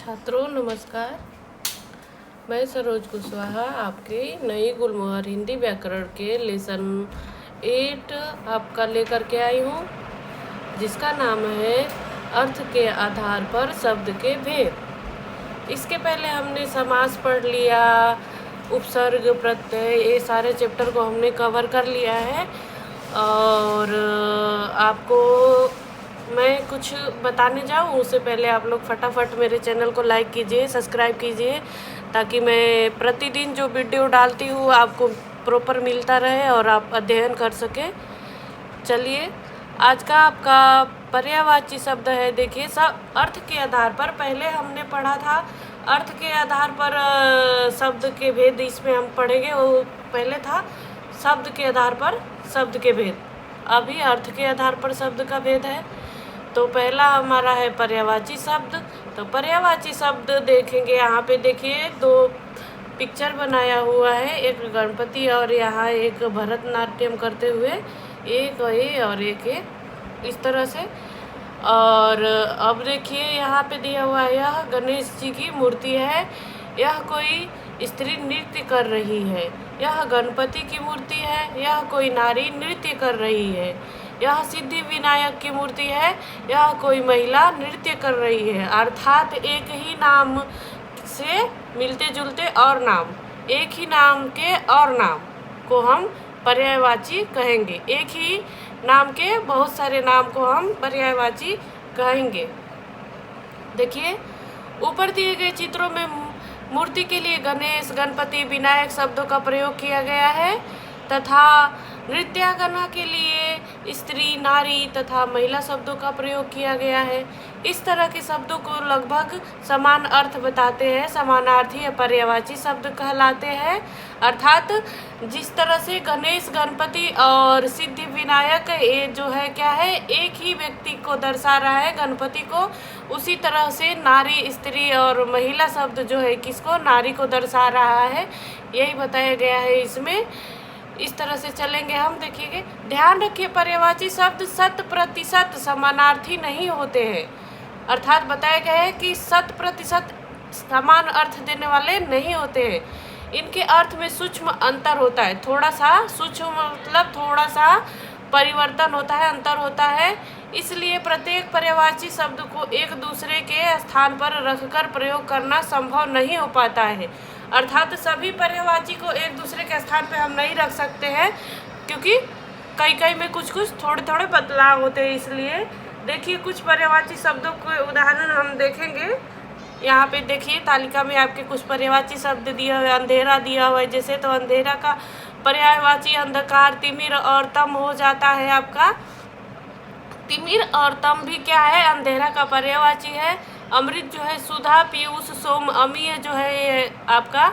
छात्रों नमस्कार। मैं सरोज कुशवाहा आपके नई गुलमोहर हिंदी व्याकरण के लेसन 8 आपका लेकर के आई हूँ, जिसका नाम है अर्थ के आधार पर शब्द के भेद। इसके पहले हमने समास पढ़ लिया, उपसर्ग, प्रत्यय, ये सारे चैप्टर को हमने कवर कर लिया है। और आपको मैं कुछ बताने जाऊँ उससे पहले आप लोग फटाफट मेरे चैनल को लाइक कीजिए, सब्सक्राइब कीजिए, ताकि मैं प्रतिदिन जो वीडियो डालती हूँ आपको प्रॉपर मिलता रहे और आप अध्ययन कर सकें। चलिए, आज का आपका पर्यायवाची शब्द है। देखिए, सब अर्थ के आधार पर, पहले हमने पढ़ा था अर्थ के आधार पर शब्द के भेद, इसमें हम पढ़ेंगे। वो पहले था शब्द के आधार पर शब्द के भेद, अभी अर्थ के आधार पर शब्द का भेद है। तो पहला हमारा है पर्यायवाची शब्द। तो पर्यायवाची शब्द देखेंगे, यहाँ पे देखिए 2 पिक्चर बनाया हुआ है, एक गणपति और यहाँ एक भरतनाट्यम करते हुए, एक ये और एक ये, इस तरह से। और अब देखिए यहाँ पे दिया हुआ है, यह गणेश जी की मूर्ति है, यह कोई स्त्री नृत्य कर रही है, यह गणपति की मूर्ति है, यह कोई नारी नृत्य कर रही है, यह सिद्धि विनायक की मूर्ति है, यह कोई महिला नृत्य कर रही है। अर्थात एक ही नाम से मिलते जुलते और नाम, एक ही नाम के और नाम को हम पर्यायवाची कहेंगे। एक ही नाम के बहुत सारे नाम को हम पर्यायवाची कहेंगे। देखिए, ऊपर दिए गए चित्रों में मूर्ति के लिए गणेश, गणपति, विनायक शब्दों का प्रयोग किया गया है तथा नृत्यांगना के लिए स्त्री, नारी तथा महिला शब्दों का प्रयोग किया गया है। इस तरह के शब्दों को लगभग समान अर्थ बताते हैं, समानार्थी या पर्यायवाची शब्द कहलाते हैं। अर्थात जिस तरह से गणेश, गणपति और सिद्धि विनायक, ये जो है क्या है, एक ही व्यक्ति को दर्शा रहा है, गणपति को, उसी तरह से नारी, स्त्री और महिला शब्द जो है किसको, नारी को दर्शा रहा है, यही बताया गया है इसमें। इस तरह से चलेंगे हम। देखिए, ध्यान रखिए, पर्यायवाची शब्द 100% समानार्थी नहीं होते हैं। अर्थात बताया गया है कि 100% समान अर्थ देने वाले नहीं होते हैं। इनके अर्थ में सूक्ष्म अंतर होता है, थोड़ा सा सूक्ष्म मतलब थोड़ा सा परिवर्तन होता है, अंतर होता है। इसलिए प्रत्येक पर्यायवाची शब्द को एक दूसरे के स्थान पर रखकर प्रयोग करना संभव नहीं हो पाता है। अर्थात सभी पर्यायवाची को एक दूसरे के स्थान पे हम नहीं रख सकते हैं, क्योंकि कई में कुछ थोड़े बदलाव होते हैं। इसलिए देखिए, कुछ पर्यायवाची शब्दों के उदाहरण हम देखेंगे। यहाँ पे देखिए, तालिका में आपके कुछ पर्यायवाची शब्द दिया हुआ है। अंधेरा दिया हुआ है जैसे, तो अंधेरा का पर्यायवाची अंधकार, तिमिर और तम हो जाता है आपका। तिमिर और तम भी क्या है, अंधेरा का पर्यायवाची है। अमृत जो है सुधा, पीयूष, सोम, अमीय जो है ये आपका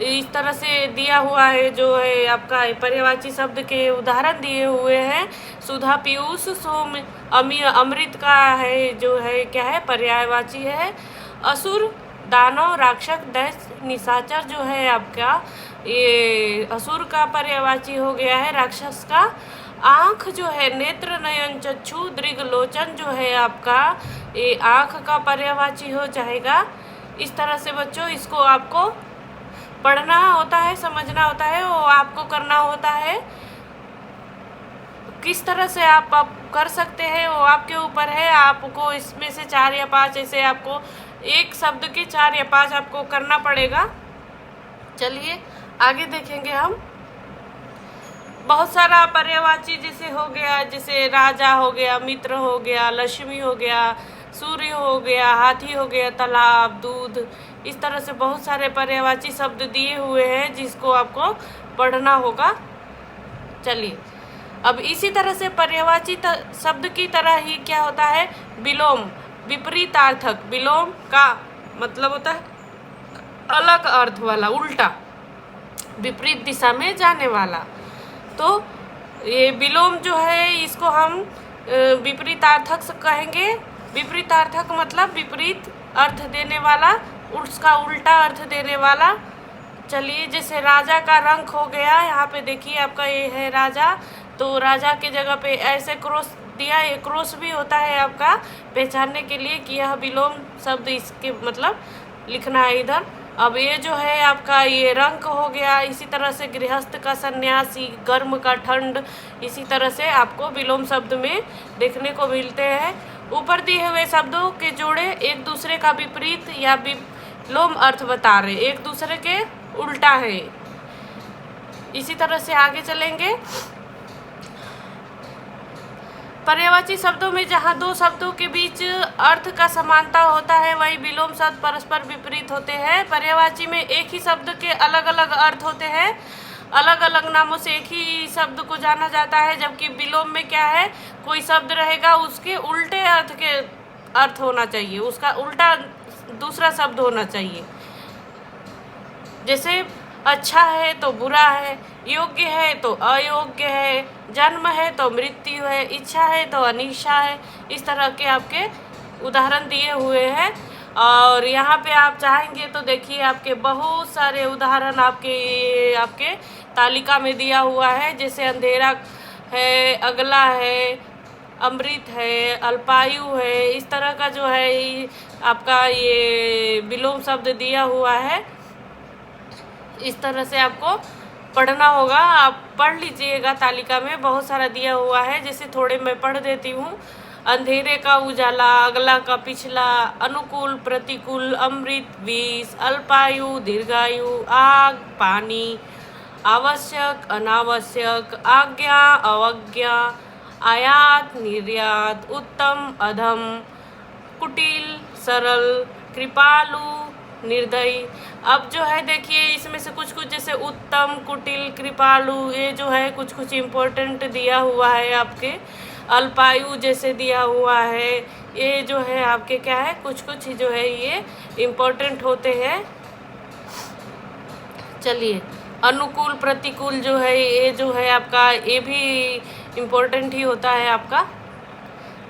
इस तरह से दिया हुआ है, जो है आपका पर्यायवाची शब्द के उदाहरण दिए हुए हैं। सुधा, पीयूष, सोम, अमीय, अमृत का है जो है क्या है, पर्यायवाची है। असुर, दानव, राक्षस, दैत्य, निशाचर जो है आपका, ये असुर का पर्यायवाची हो गया है, राक्षस का। आँख जो है, नेत्र, नयन, चक्षु, दृग, लोचन जो है आपका, ये आँख का पर्यायवाची हो जाएगा। इस तरह से बच्चों इसको आपको पढ़ना होता है, समझना होता है, वो आपको करना होता है। किस तरह से आप कर सकते हैं वो आपके ऊपर है। आपको इसमें से 4 या 5 ऐसे, आपको एक शब्द के 4 या 5 आपको करना पड़ेगा। चलिए आगे देखेंगे हम। बहुत सारा पर्यायवाची जैसे हो गया, जैसे राजा हो गया, मित्र हो गया, लक्ष्मी हो गया, सूर्य हो गया, हाथी हो गया, तालाब, दूध, इस तरह से बहुत सारे पर्यायवाची शब्द दिए हुए हैं जिसको आपको पढ़ना होगा। चलिए, अब इसी तरह से पर्यायवाची शब्द की तरह ही क्या होता है, विलोम, विपरीतार्थक। विलोम का मतलब होता है अलग अर्थ वाला, उल्टा, विपरीत दिशा में जाने वाला। तो ये विलोम जो है इसको हम विपरीतार्थक कहेंगे। विपरीतार्थक मतलब विपरीत अर्थ देने वाला, उसका उल्टा अर्थ देने वाला। चलिए, जैसे राजा का रंक हो गया, यहाँ पे देखिए आपका ये है राजा, तो राजा के जगह पे ऐसे क्रॉस दिया। एक क्रॉस भी होता है आपका पहचानने के लिए कि यह विलोम शब्द इसके मतलब लिखना है इधर। अब ये जो है आपका ये रंक हो गया। इसी तरह से गृहस्थ का सन्यासी, गर्म का ठंड, इसी तरह से आपको विलोम शब्द में देखने को मिलते हैं। ऊपर दिए हुए शब्दों के जोड़े एक दूसरे का विपरीत या विलोम अर्थ बता रहे, एक दूसरे के उल्टा है। इसी तरह से आगे चलेंगे। पर्यायवाची शब्दों में जहाँ दो शब्दों के बीच अर्थ का समानता होता है वही विलोम शब्द परस्पर विपरीत होते हैं। पर्यायवाची में एक ही शब्द के अलग अलग अर्थ होते हैं, अलग अलग नामों से एक ही शब्द को जाना जाता है। जबकि विलोम में क्या है, कोई शब्द रहेगा उसके उल्टे अर्थ के अर्थ होना चाहिए, उसका उल्टा दूसरा शब्द होना चाहिए। जैसे अच्छा है तो बुरा है, योग्य है तो अयोग्य है, जन्म है तो मृत्यु है, इच्छा है तो अनिच्छा है। इस तरह के आपके उदाहरण दिए हुए हैं। और यहाँ पे आप चाहेंगे तो देखिए आपके बहुत सारे उदाहरण आपके तालिका में दिया हुआ है। जैसे अंधेरा है, अगला है, अमृत है, अल्पायु है, इस तरह का जो है आपका ये विलोम शब्द दिया हुआ है। इस तरह से आपको पढ़ना होगा, आप पढ़ लीजिएगा। तालिका में बहुत सारा दिया हुआ है, जैसे थोड़े मैं पढ़ देती हूँ। अंधेरे का उजाला, अगला का पिछला, अनुकूल प्रतिकूल, अमृत विष, अल्पायु दीर्घायु, आग पानी, आवश्यक अनावश्यक, आज्ञा अवज्ञा, आयात निर्यात, उत्तम अधम, कुटिल सरल, कृपालु निर्दयी। अब जो है देखिए इसमें से कुछ कुछ जैसे उत्तम, कुटिल, कृपालु, ये जो है कुछ कुछ इम्पोर्टेंट दिया हुआ है आपके। अल्पायु जैसे दिया हुआ है, ये जो है आपके क्या है, कुछ कुछ जो है ये इम्पोर्टेंट होते हैं। चलिए, अनुकूल प्रतिकूल जो है ये जो है आपका, ये भी इम्पोर्टेंट ही होता है आपका।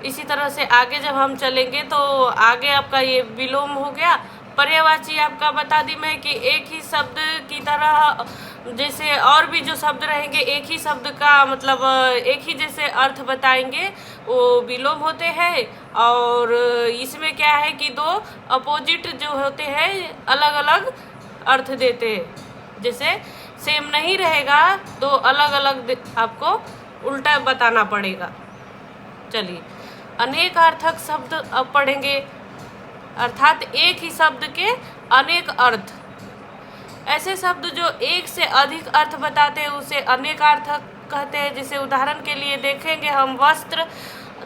इसी तरह से आगे जब हम चलेंगे तो आगे आपका ये विलोम हो गया। पर्यायवाची आपका बता दी मैं कि एक ही शब्द की तरह जैसे और भी जो शब्द रहेंगे एक ही शब्द का मतलब एक ही जैसे अर्थ बताएंगे, वो विलोम होते हैं। और इसमें क्या है कि दो अपोजिट जो होते हैं अलग अलग अर्थ देते हैं। जैसे सेम नहीं रहेगा तो अलग अलग आपको उल्टा बताना पड़ेगा। चलिए, अनेक अर्थक शब्द अब पढ़ेंगे, अर्थात एक ही शब्द के अनेक अर्थ। ऐसे शब्द जो एक से अधिक अर्थ बताते हैं उसे अनेकार्थक कहते हैं। जैसे उदाहरण के लिए देखेंगे हम, वस्त्र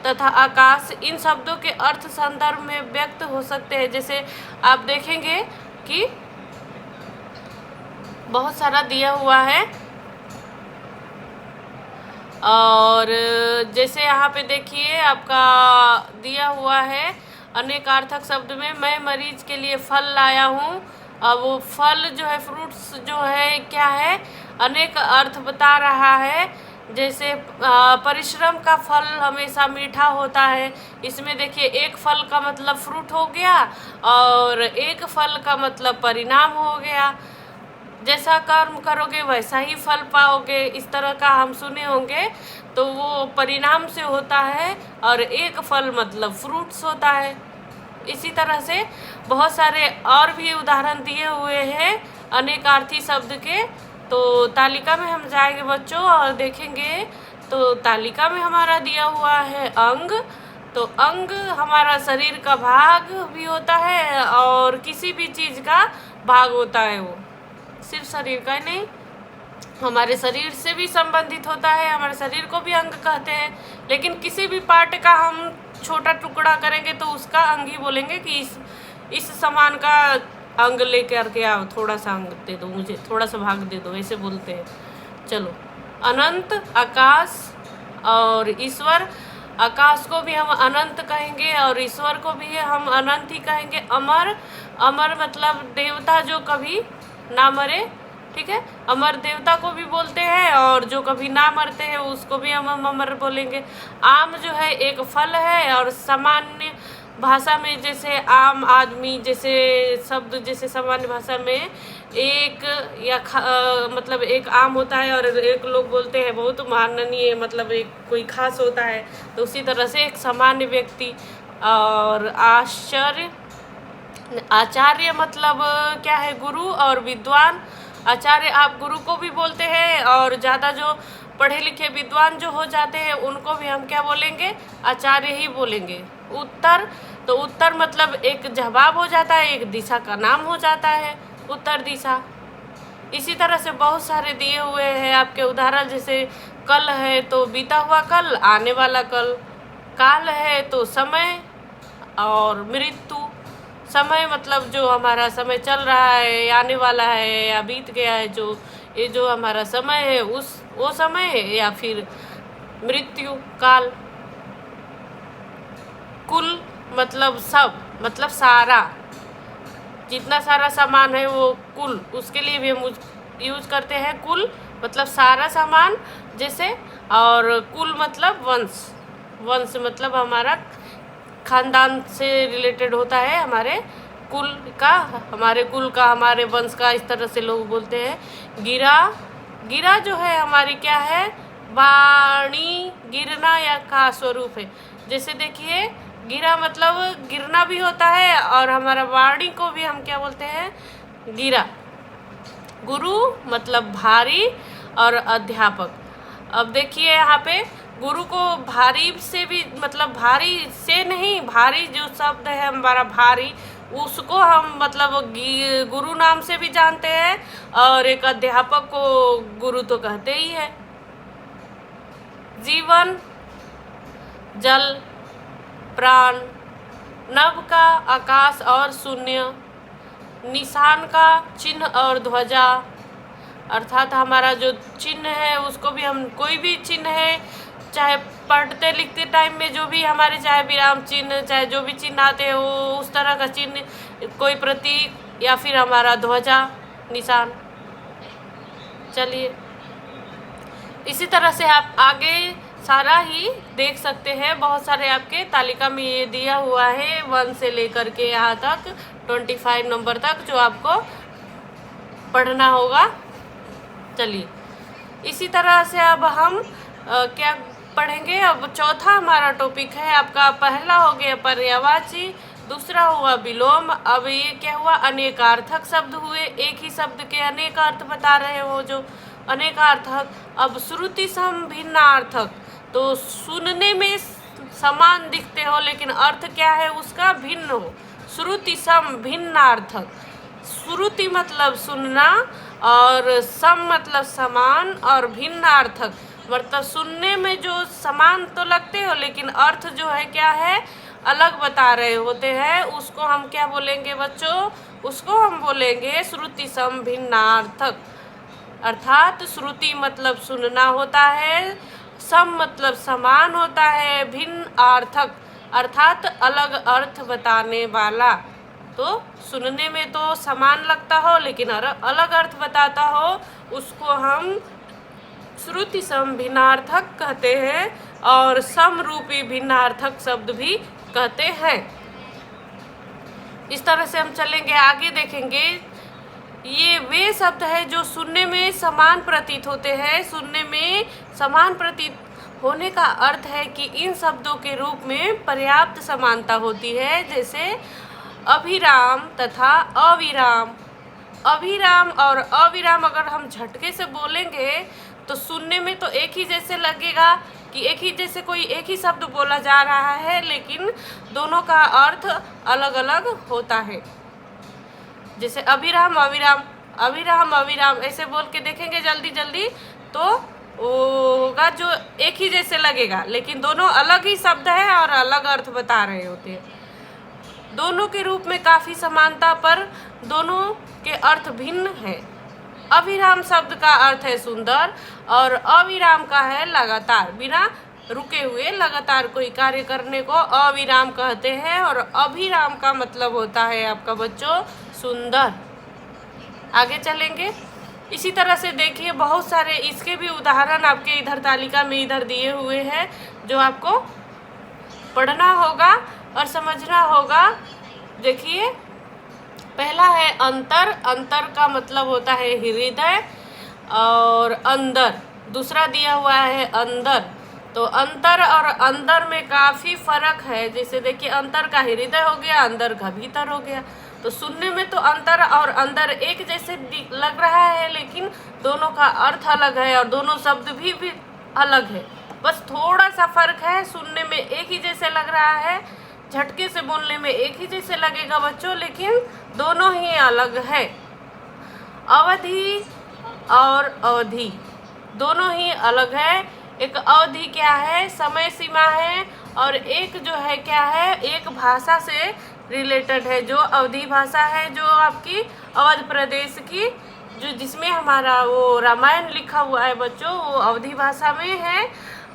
तथा आकाश, इन शब्दों के अर्थ संदर्भ में व्यक्त हो सकते हैं। जैसे आप देखेंगे कि बहुत सारा दिया हुआ है। और जैसे यहाँ पे देखिए आपका दिया हुआ है अनेकार्थक शब्द में, मैं मरीज के लिए फल लाया हूँ। अब वो फल जो है, फ्रूट्स जो है क्या है, अनेक अर्थ बता रहा है। जैसे परिश्रम का फल हमेशा मीठा होता है। इसमें देखिए एक फल का मतलब फ्रूट हो गया और एक फल का मतलब परिणाम हो गया। जैसा कर्म करोगे वैसा ही फल पाओगे, इस तरह का हम सुने होंगे। तो वो परिणाम से होता है और एक फल मतलब फ्रूट्स होता है। इसी तरह से बहुत सारे और भी उदाहरण दिए हुए हैं अनेकार्थी शब्द के। तो तालिका में हम जाएंगे बच्चों और देखेंगे। तो तालिका में हमारा दिया हुआ है अंग। तो अंग हमारा शरीर का भाग भी होता है और किसी भी चीज़ का भाग होता है। वो सिर्फ शरीर का नहीं, हमारे शरीर से भी संबंधित होता है। हमारे शरीर को भी अंग कहते हैं। लेकिन किसी भी पार्ट का हम छोटा टुकड़ा करेंगे तो उसका अंग ही बोलेंगे कि इस सामान का अंग लेकर के आओ, थोड़ा सा अंग दे दो मुझे, थोड़ा सा भाग दे दो, ऐसे बोलते हैं। चलो, अनंत, आकाश और ईश्वर। आकाश को भी हम अनंत कहेंगे और ईश्वर को भी हम अनंत ही कहेंगे। अमर, अमर मतलब देवता जो कभी ना मरे, ठीक है। अमर देवता को भी बोलते हैं और जो कभी ना मरते हैं उसको भी हम अमर बोलेंगे। आम जो है एक फल है और सामान्य भाषा में जैसे आम आदमी जैसे शब्द, जैसे सामान्य भाषा में एक या मतलब एक आम होता है और एक लोग बोलते हैं बहुत माननीय, मतलब एक कोई खास होता है। तो उसी तरह से एक सामान्य व्यक्ति। और आचार्य मतलब क्या है, गुरु। और विद्वान, आचार्य आप गुरु को भी बोलते हैं, और ज़्यादा जो पढ़े लिखे विद्वान जो हो जाते हैं उनको भी हम क्या बोलेंगे, आचार्य ही बोलेंगे। उत्तर, तो उत्तर मतलब एक जवाब हो जाता है, एक दिशा का नाम हो जाता है, उत्तर दिशा। इसी तरह से बहुत सारे दिए हुए हैं आपके उदाहरण, जैसे कल है तो बीता हुआ कल, आने वाला कल। काल है तो समय, और मृत्यु, समय मतलब जो हमारा समय चल रहा है, आने वाला है या बीत गया है, जो ये जो हमारा समय है वो समय है, या फिर मृत्यु काल। कुल मतलब सब, मतलब सारा, जितना सारा सामान है वो कुल, उसके लिए भी हम यूज करते हैं कुल, मतलब सारा सामान जैसे। और कुल मतलब वंश, वंश मतलब हमारा खानदान से रिलेटेड होता है, हमारे कुल का, हमारे कुल का, हमारे वंश का, इस तरह से लोग बोलते हैं। गिरा, गिरा जो है हमारी क्या है, वाणी, गिरना या का स्वरूप है। जैसे देखिए गिरा मतलब गिरना भी होता है, और हमारा वाणी को भी हम क्या बोलते हैं, गिरा। गुरु मतलब भारी और अध्यापक। अब देखिए यहाँ पे गुरु को भारी से भी, मतलब भारी से नहीं, भारी जो शब्द है हमारा भारी, उसको हम मतलब गुरु नाम से भी जानते हैं, और एक अध्यापक को गुरु तो कहते ही है। जीवन, जल, प्राण, नभ का आकाश और शून्य, निशान का चिन्ह और ध्वजा, अर्थात हमारा जो चिन्ह है उसको भी हम, कोई भी चिन्ह है, चाहे पढ़ते लिखते टाइम में जो भी हमारे, चाहे विराम चिन्ह, चाहे जो भी चिन्ह आते हैं वो उस तरह का चिन्ह, कोई प्रतीक, या फिर हमारा ध्वजा, निशान। चलिए इसी तरह से आप आगे सारा ही देख सकते हैं, बहुत सारे आपके तालिका में ये दिया हुआ है 1 से लेकर के यहाँ तक 25 नंबर तक जो आपको पढ़ना होगा। चलिए इसी तरह से अब हम क्या पढ़ेंगे, अब चौथा हमारा टॉपिक है आपका, पहला हो गया पर्यायवाची, दूसरा हुआ विलोम, अब ये क्या हुआ, अनेकार्थक शब्द हुए, एक ही शब्द के अनेक अर्थ बता रहे हो जो अनेकार्थक। अब श्रुति सम भिन्नार्थक, तो सुनने में समान दिखते हो लेकिन अर्थ क्या है उसका भिन्न हो, श्रुति सम भिन्नार्थक। श्रुति मतलब सुनना, और सम मतलब समान, और भिन्नार्थक मतलब सुनने में जो समान तो लगते हो लेकिन अर्थ जो है क्या है, अलग बता रहे होते हैं, उसको हम क्या बोलेंगे बच्चों, उसको हम बोलेंगे श्रुति सम भिन्नार्थक। अर्थात श्रुति मतलब सुनना होता है, सम मतलब समान होता है, भिन्न अर्थक अर्थात अलग अर्थ बताने वाला। तो सुनने में तो समान लगता हो लेकिन अलग अर्थ बताता हो, उसको हम श्रुति सम भिन्नार्थक कहते हैं, और समरूपी भिन्नार्थक शब्द भी कहते हैं। इस तरह से हम चलेंगे आगे, देखेंगे ये वे शब्द है जो सुनने में समान प्रतीत होते हैं। सुनने में समान प्रतीत होने का अर्थ है कि इन शब्दों के रूप में पर्याप्त समानता होती है, जैसे अभिराम तथा अविराम। अभिराम और अविराम अगर हम झटके से बोलेंगे तो सुनने में तो एक ही जैसे लगेगा कि एक ही जैसे कोई एक ही शब्द बोला जा रहा है, लेकिन दोनों का अर्थ अलग अलग होता है। जैसे अभिराम अविराम, अभिराम अविराम ऐसे बोल के देखेंगे जल्दी जल्दी तो होगा जो एक ही जैसे लगेगा, लेकिन दोनों अलग ही शब्द है और अलग अर्थ बता रहे होते हैं। दोनों के रूप में काफ़ी समानता पर दोनों के अर्थ भिन्न है। अविराम शब्द का अर्थ है सुंदर, और अविराम का है लगातार, बिना रुके हुए लगातार कोई कार्य करने को अविराम कहते हैं, और अभिराम का मतलब होता है आपका बच्चों सुंदर। आगे चलेंगे इसी तरह से देखिए बहुत सारे इसके भी उदाहरण आपके इधर तालिका में इधर दिए हुए हैं जो आपको पढ़ना होगा, और समझना होगा। देखिए, पहला है अंतर। अंतर का मतलब होता है हृदय और अंदर। दूसरा दिया हुआ है अंदर। तो अंतर और अंदर में काफ़ी फर्क है। जैसे देखिए, अंतर का हृदय हो गया, अंदर का भीतर हो गया। तो सुनने में तो अंतर और अंदर एक जैसे लग रहा है, लेकिन दोनों का अर्थ अलग है और दोनों शब्द भी अलग है। बस थोड़ा सा फर्क है। सुनने में एक ही जैसे लग रहा है, झटके से बोलने में एक ही जैसे लगेगा बच्चों, लेकिन दोनों ही अलग है। अवधि और अवधि दोनों ही अलग है। एक अवधि क्या है, समय सीमा है, और एक जो है क्या है, एक भाषा से रिलेटेड है। जो अवधि भाषा है, जो आपकी अवध प्रदेश की, जो जिसमें हमारा वो रामायण लिखा हुआ है बच्चों, वो अवधि भाषा में है।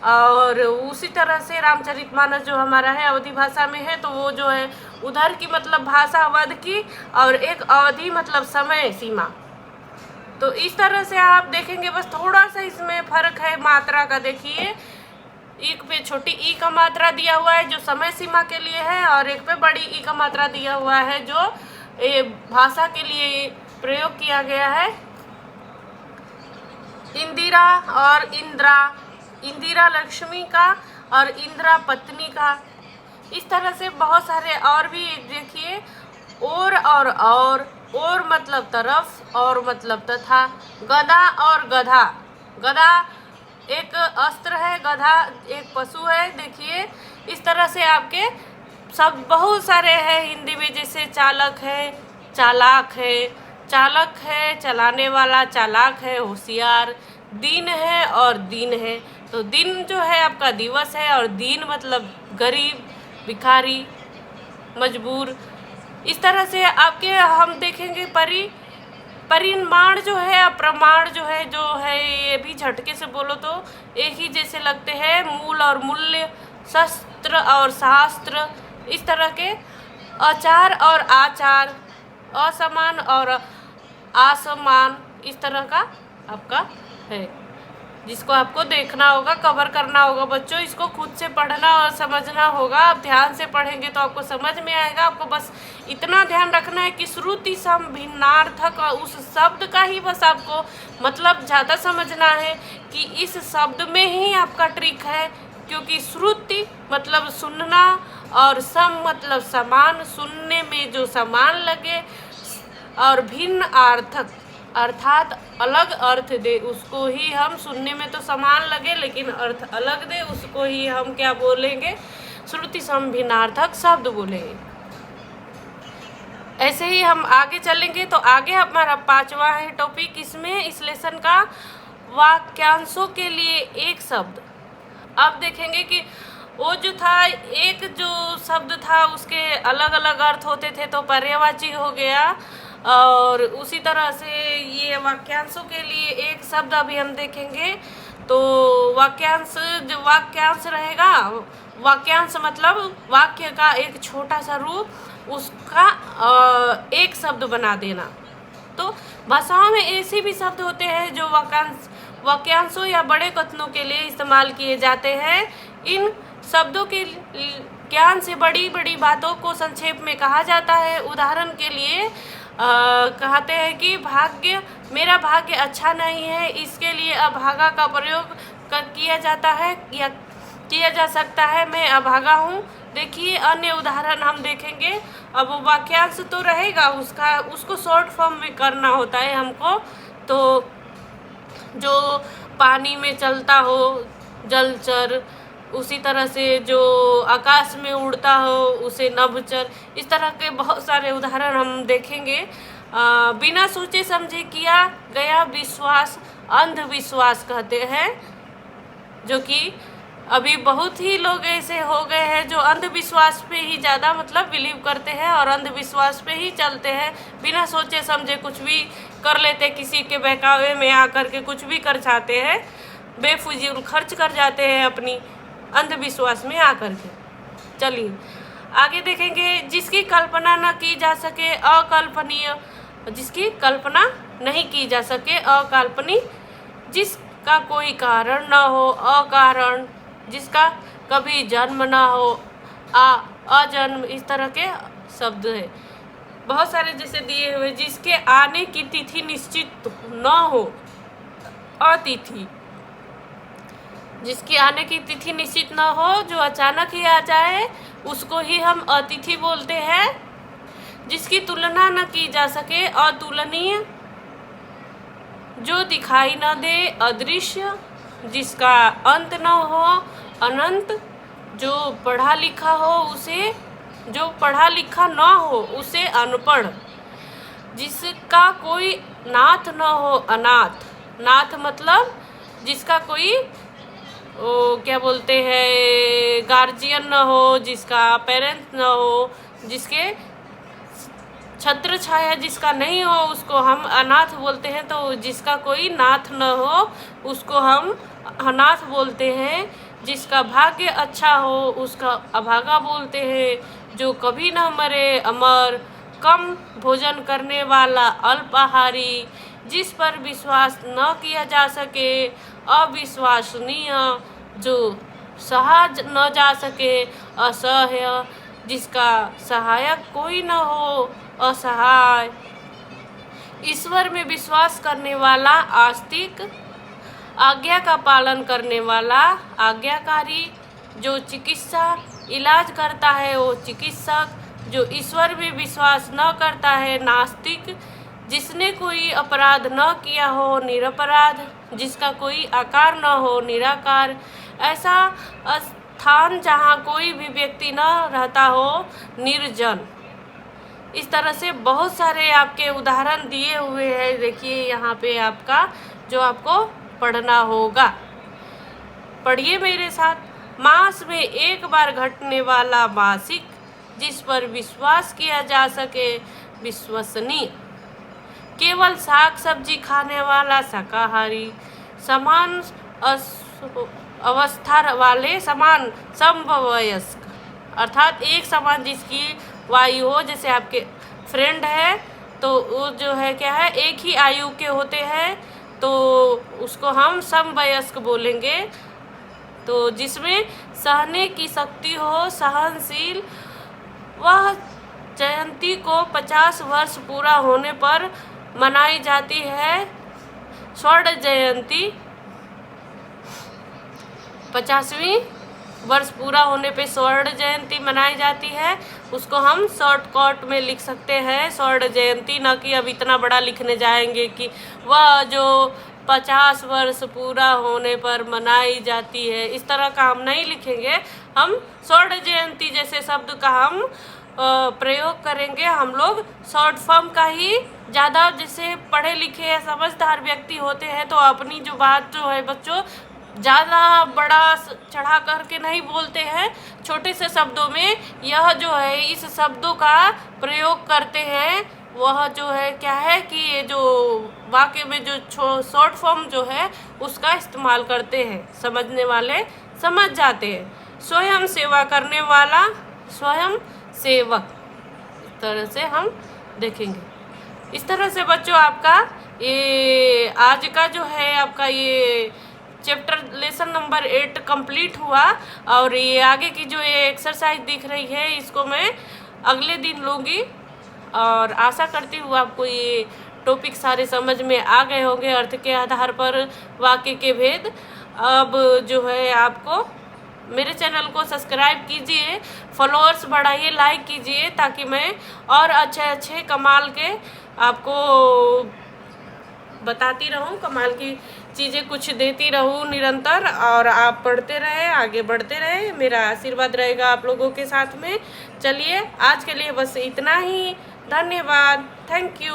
और उसी तरह से रामचरितमानस जो हमारा है अवधि भाषा में है। तो वो जो है उधर की मतलब भाषा अवध की, और एक अवधि मतलब समय सीमा। तो इस तरह से आप देखेंगे, बस थोड़ा सा इसमें फर्क है मात्रा का। देखिए, एक पे छोटी ई का मात्रा दिया हुआ है जो समय सीमा के लिए है, और एक पे बड़ी ई का मात्रा दिया हुआ है जो भाषा के लिए प्रयोग किया गया है। इंदिरा और इंद्रा, इंदिरा लक्ष्मी का और इंदिरा पत्नी का। इस तरह से बहुत सारे और भी देखिए। और मतलब तरफ, और मतलब तथा। गधा और गधा, गधा एक अस्त्र है, गधा एक पशु है। देखिए, इस तरह से आपके सब बहुत सारे हैं हिंदी में। जैसे चालक है, चालाक है, चालक है चलाने वाला, चालाक है होशियार, दिन है और दिन है। तो दिन जो है आपका दिवस है, और दीन मतलब गरीब, भिखारी, मजबूर। इस तरह से आपके हम देखेंगे परिमाण जो है, प्रमाण जो है ये भी झटके से बोलो तो एक ही जैसे लगते हैं। मूल और मूल्य, शस्त्र और शास्त्र, इस तरह के। आचार और आचार, असमान और असमान, इस तरह का आपका है, जिसको आपको देखना होगा, कवर करना होगा बच्चों। इसको खुद से पढ़ना और समझना होगा। आप ध्यान से पढ़ेंगे तो आपको समझ में आएगा। आपको बस इतना ध्यान रखना है कि श्रुति सम भिन्नार्थक, उस शब्द का ही बस आपको मतलब ज़्यादा समझना है कि इस शब्द में ही आपका ट्रिक है। क्योंकि श्रुति मतलब सुनना, और सम मतलब समान, सुनने में जो समान लगे, और भिन्न अर्थक अर्थात अलग अर्थ दे, उसको ही हम, सुनने में तो समान लगे लेकिन अर्थ अलग दे, उसको ही हम क्या बोलेंगे, श्रुति सम भिन्नार्थक शब्द बोलेंगे। ऐसे ही हम आगे चलेंगे। तो आगे हमारा 5वां है टॉपिक इसमें, इस लेसन का, वाक्यांशों के लिए एक शब्द। अब देखेंगे कि वो जो था, एक जो शब्द था उसके अलग अलग अर्थ होते थे, तो पर्यायवाची हो गया। और उसी तरह से ये वाक्यांशों के लिए एक शब्द अभी हम देखेंगे। तो वाक्यांश, जो वाक्यांश रहेगा, वाक्यांश मतलब वाक्य का एक छोटा सा रूप, उसका एक शब्द बना देना। तो भाषाओं में ऐसे भी शब्द होते हैं जो वाक्यांशों या बड़े कथनों के लिए इस्तेमाल किए जाते हैं। इन शब्दों के ज्ञान से बड़ी बड़ी बातों को संक्षेप में कहा जाता है। उदाहरण के लिए कहते हैं कि मेरा भाग्य अच्छा नहीं है, इसके लिए अभागा का प्रयोग किया जाता है या किया जा सकता है, मैं अभागा हूँ। देखिए, अन्य उदाहरण हम देखेंगे। अब वाक्यांश तो रहेगा, उसको शॉर्ट फॉर्म में करना होता है हमको। तो जो पानी में चलता हो, जलचर, उसी तरह से जो आकाश में उड़ता हो उसे नभचर। इस तरह के बहुत सारे उदाहरण हम देखेंगे। बिना सोचे समझे किया गया विश्वास अंधविश्वास कहते हैं, जो कि अभी बहुत ही लोग ऐसे हो गए हैं जो अंधविश्वास पे ही ज़्यादा मतलब बिलीव करते हैं और अंधविश्वास पे ही चलते हैं। बिना सोचे समझे कुछ भी कर लेते, किसी के बहकावे में आकर के कुछ भी कर जाते हैं, बेफिजूल खर्च कर जाते हैं अपनी अंधविश्वास में आकर के। चलिए आगे देखेंगे। जिसकी कल्पना न की जा सके अकल्पनीय, जिसकी कल्पना नहीं की जा सके अकाल्पनिक, जिसका कोई कारण न हो अकारण, जिसका कभी जन्म न हो अजन्म, इस तरह के शब्द है। बहुत सारे जैसे दिए हुए, जिसके आने की तिथि निश्चित न हो, अतिथि, जिसकी आने की तिथि निश्चित न हो, जो अचानक ही आ जाए, उसको ही हम अतिथि बोलते हैं। जिसकी तुलना न की जा सके, अतुलनीय, जो दिखाई न दे, अदृश्य, जिसका अंत न हो, अनंत, जो पढ़ा लिखा हो उसे, जो पढ़ा लिखा न हो उसे अनपढ़, जिसका कोई नाथ न हो, अनाथ, नाथ मतलब जिसका कोई क्या बोलते हैं, गार्जियन न हो, जिसका पेरेंट्स न हो, जिसके छत्र छाया जिसका नहीं हो, उसको हम अनाथ बोलते हैं। तो जिसका कोई नाथ न हो उसको हम अनाथ बोलते हैं। जिसका भाग्य अच्छा हो उसका अभागा बोलते हैं। जो कभी न मरे, अमर, कम भोजन करने वाला, अल्पाहारी, जिस पर विश्वास न किया जा सके, अविश्वसनीय, जो सहा न जा सके, असह्य, जिसका सहायक कोई न हो, असहाय, ईश्वर में विश्वास करने वाला, आस्तिक, आज्ञा का पालन करने वाला, आज्ञाकारी, जो चिकित्सा इलाज करता है वो चिकित्सक, जो ईश्वर में विश्वास न करता है, नास्तिक, जिसने कोई अपराध न किया हो, निरपराध, जिसका कोई आकार न हो, निराकार, ऐसा स्थान जहाँ कोई भी व्यक्ति न रहता हो, निर्जन। इस तरह से बहुत सारे आपके उदाहरण दिए हुए हैं। देखिए यहाँ पे आपका, जो आपको पढ़ना होगा, पढ़िए मेरे साथ। मास में एक बार घटने वाला, मासिक, जिस पर विश्वास किया जा सके, विश्वसनीय, केवल साग सब्जी खाने वाला, शाकाहारी, समान अवस्था वाले, समान समवयस्क, अर्थात एक समान जिसकी वायु हो, जैसे आपके फ्रेंड है तो वो जो है क्या है, एक ही आयु के होते हैं तो उसको हम समवयस्क बोलेंगे। तो जिसमें सहने की शक्ति हो, सहनशील, वह जयंती को 50 वर्ष पूरा होने पर मनाई जाती है। स्वर्ण जयंती 50वीं वर्ष पूरा होने पे स्वर्ण जयंती मनाई जाती है। उसको हम शॉर्टकट में लिख सकते हैं स्वर्ण जयंती, न कि अब इतना बड़ा लिखने जाएंगे कि वह जो 50 वर्ष पूरा होने पर मनाई जाती है, इस तरह का हम नहीं लिखेंगे। हम स्वर्ण जयंती जैसे शब्द का हम प्रयोग करेंगे। हम लोग शॉर्ट फॉर्म का ही ज़्यादा, जैसे पढ़े लिखे या समझदार व्यक्ति होते हैं तो अपनी जो बात जो है बच्चों ज़्यादा बड़ा चढ़ा करके नहीं बोलते हैं, छोटे से शब्दों में यह जो है इस शब्दों का प्रयोग करते हैं। वह जो है क्या है कि ये जो वाक्य में जो शॉर्ट फॉर्म जो है उसका इस्तेमाल करते हैं, समझने वाले समझ जाते हैं। स्वयं सेवा करने वाला, स्वयं सेवक, इस तरह से हम देखेंगे। इस तरह से बच्चों आपका ये आज का जो है आपका ये चैप्टर लेसन नंबर 8 कंप्लीट हुआ। और ये आगे की जो ये एक्सरसाइज दिख रही है इसको मैं अगले दिन लूँगी और आशा करती हूँ आपको ये टॉपिक सारे समझ में आ गए होंगे। अर्थ के आधार पर वाक्य के भेद। अब जो है आपको मेरे चैनल को सब्सक्राइब कीजिए, फॉलोअर्स बढ़ाइए, लाइक कीजिए ताकि मैं और अच्छे अच्छे कमाल के आपको बताती रहूं, कमाल की चीज़ें कुछ देती रहूं निरंतर। और आप पढ़ते रहें, आगे बढ़ते रहें, मेरा आशीर्वाद रहेगा आप लोगों के साथ में। चलिए आज के लिए बस इतना ही। धन्यवाद, थैंक यू।